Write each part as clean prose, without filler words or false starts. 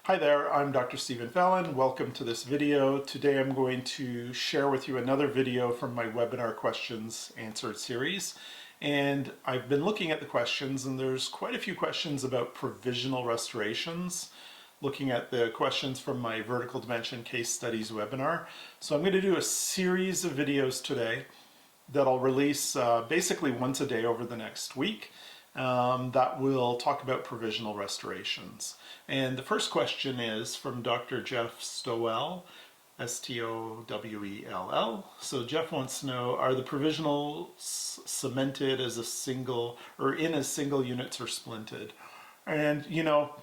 Hi there, I'm Dr. Phelan. Welcome to this video. Today I'm going to share with you another video from my webinar questions answered series. And I've been looking at the questions, and there's quite a few questions about provisional restorations, looking at the questions from my vertical dimension case studies webinar. So I'm going to do a series of videos today that I'll release basically once a day over the next week. That will talk about provisional restorations. And the first question is from Dr. Jeff Stowell, Stowell. So Jeff wants to know, are the provisionals cemented as a single, or in as single units or splinted? And you know,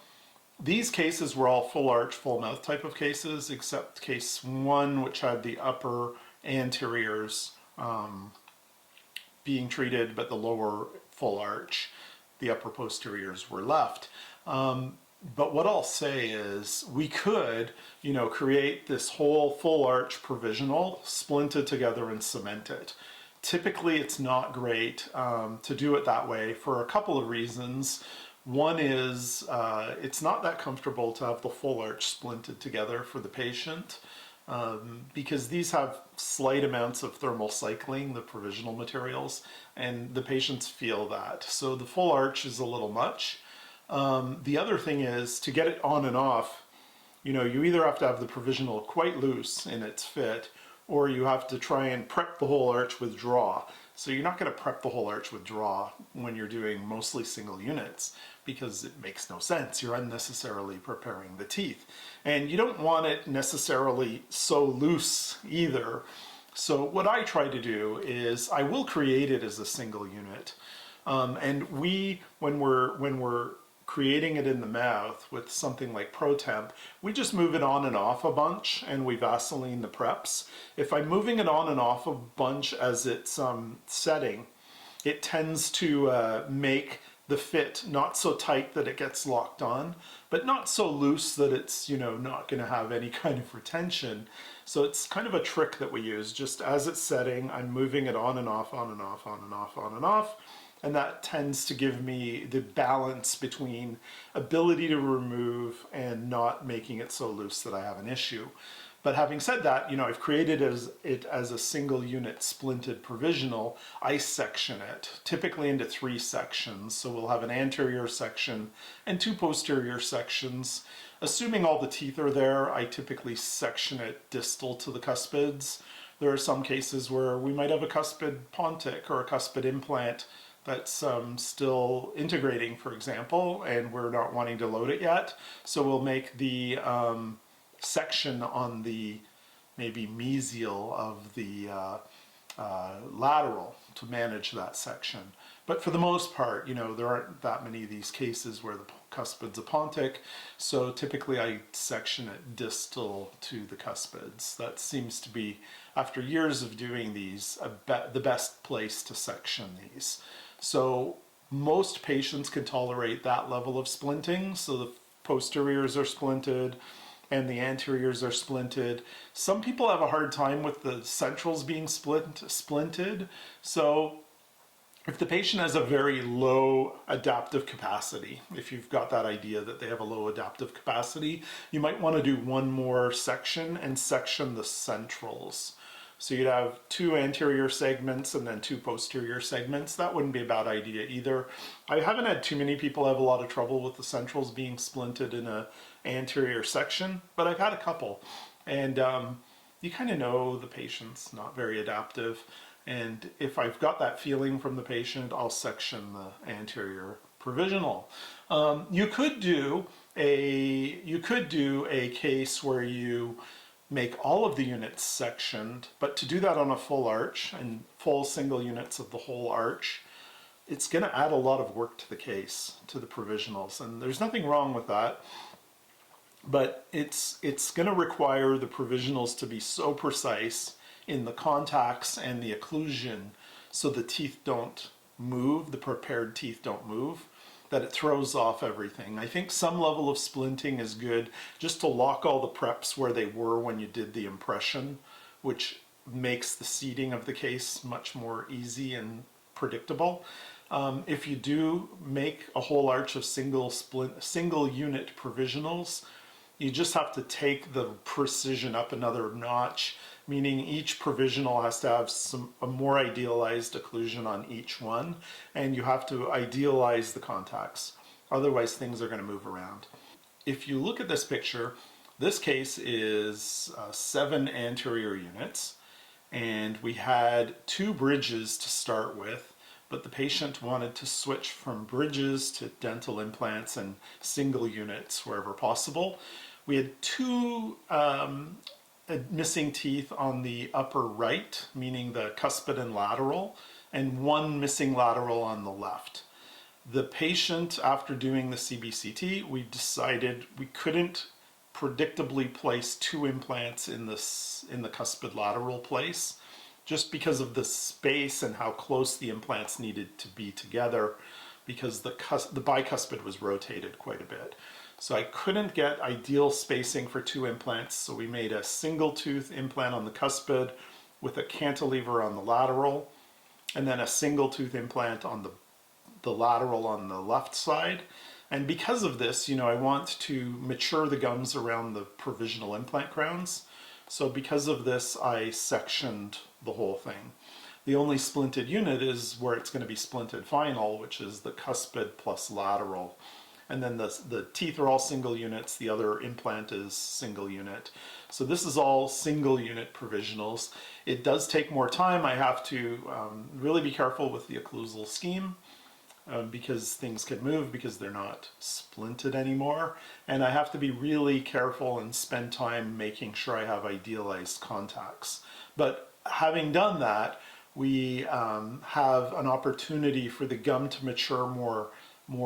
these cases were all full arch, full mouth type of cases, except case one, which had the upper anteriors being treated, but the lower full arch, the upper posteriors were left. But what I'll say is we could, create this whole full arch provisional, splint it together and cement it. Typically, it's not great to do it that way for a couple of reasons. One is it's not that comfortable to have the full arch splinted together for the patient. Because these have slight amounts of thermal cycling, the provisional materials, and the patients feel that. So the full arch is a little much. The other thing is to get it on and off, you either have to have the provisional quite loose in its fit, or you have to try and prep the whole arch with draw. So you're not going to prep the whole arch with draw when you're doing mostly single units, because it makes no sense. You're unnecessarily preparing the teeth. And you don't want it necessarily so loose either. So what I try to do is I will create it as a single unit. And when we're creating it in the mouth with something like ProTemp, we just move it on and off a bunch and we Vaseline the preps. If I'm moving it on and off a bunch as it's setting, it tends to make the fit not so tight that it gets locked on, but not so loose that it's, not going to have any kind of retention. So it's kind of a trick that we use. Just as it's setting, I'm moving it on and off, on and off, on and off, on and off. And that tends to give me the balance between ability to remove and not making it so loose that I have an issue. But having said that, I've created it as a single unit splinted provisional. I section it, typically into 3 sections. So we'll have an anterior section and 2 posterior sections. Assuming all the teeth are there, I typically section it distal to the cuspids. There are some cases where we might have a cuspid pontic or a cuspid implant that's still integrating, for example, and we're not wanting to load it yet. So we'll make the section on the maybe mesial of the lateral to manage that section. But for the most part, there aren't that many of these cases where the cuspid's a pontic, so typically I section it distal to the cuspids. That seems to be, after years of doing these, the best place to section these. So most patients can tolerate that level of splinting, so the posteriors are splinted and the anteriors are splinted. Some people have a hard time with the centrals being splinted. So if the patient has a very low adaptive capacity, if you've got that idea that they have a low adaptive capacity, you might want to do one more section and section the centrals. So you'd have 2 anterior segments and then 2 posterior segments. That wouldn't be a bad idea either. I haven't had too many people have a lot of trouble with the centrals being splinted in an anterior section, but I've had a couple. And you kind of know the patient's not very adaptive. And if I've got that feeling from the patient, I'll section the anterior provisional. You could do a case where you make all of the units sectioned, but to do that on a full arch and full single units of the whole arch, it's going to add a lot of work to the case, to the provisionals, and there's nothing wrong with that. But it's going to require the provisionals to be so precise in the contacts and the occlusion so the teeth don't move, the prepared teeth don't move, that it throws off everything. I think some level of splinting is good just to lock all the preps where they were when you did the impression, which makes the seating of the case much more easy and predictable. If you do make a whole arch of single unit provisionals, You just have to take the precision up another notch, meaning each provisional has to have a more idealized occlusion on each one, and you have to idealize the contacts. Otherwise, things are going to move around. If you look at this picture, this case is 7 anterior units, and we had 2 bridges to start with, but the patient wanted to switch from bridges to dental implants and single units wherever possible. We had 2 missing teeth on the upper right, meaning the cuspid and lateral, and 1 missing lateral on the left. The patient, after doing the CBCT, we decided we couldn't predictably place 2 implants in the cuspid lateral place, just because of the space and how close the implants needed to be together, because the bicuspid was rotated quite a bit. So I couldn't get ideal spacing for 2 implants, so we made a single tooth implant on the cuspid with a cantilever on the lateral, and then a single tooth implant on the lateral on the left side. And because of this, I want to mature the gums around the provisional implant crowns. So because of this, I sectioned the whole thing. The only splinted unit is where it's going to be splinted final, which is the cuspid plus lateral. And then the teeth are all single units. The other implant is single unit. So this is all single unit provisionals. It does take more time. I have to really be careful with the occlusal scheme. Because things can move because they're not splinted anymore. And I have to be really careful and spend time making sure I have idealized contacts. But having done that, we have an opportunity for the gum to mature more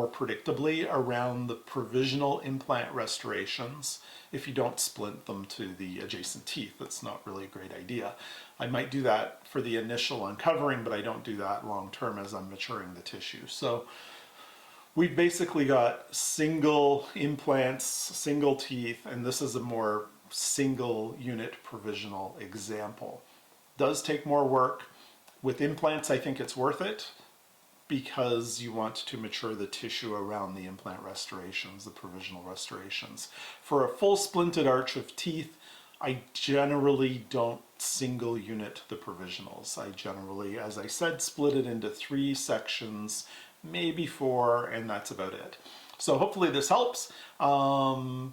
predictably around the provisional implant restorations. If you don't splint them to the adjacent teeth, that's not really a great idea. I might do that for the initial uncovering, but I don't do that long term as I'm maturing the tissue. So we've basically got single implants, single teeth, and this is a more single unit provisional example. Does take more work. With implants, I think it's worth it, because you want to mature the tissue around the implant restorations, the provisional restorations. For a full splinted arch of teeth, I generally don't single unit the provisionals. I generally, as I said, split it into 3 sections, maybe 4, and that's about it. So hopefully this helps.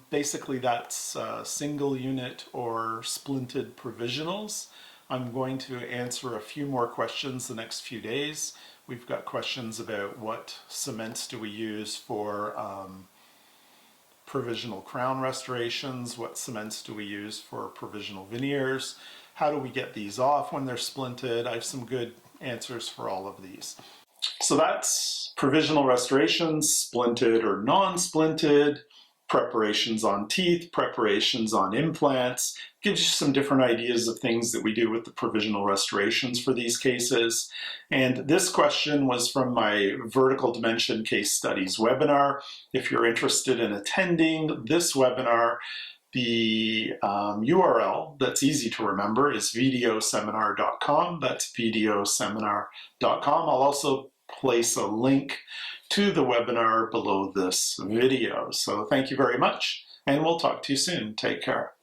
Basically that's single unit or splinted provisionals. I'm going to answer a few more questions the next few days. We've got questions about what cements do we use for provisional crown restorations, what cements do we use for provisional veneers, how do we get these off when they're splinted. I have some good answers for all of these. So that's provisional restorations, splinted or non-splinted, preparations on teeth, preparations on implants. Gives you some different ideas of things that we do with the provisional restorations for these cases. And this question was from my vertical dimension case studies webinar. If you're interested in attending this webinar, the URL that's easy to remember is videoseminar.com. That's videoseminar.com. I'll also place a link to the webinar below this video. So thank you very much, and we'll talk to you soon. Take care.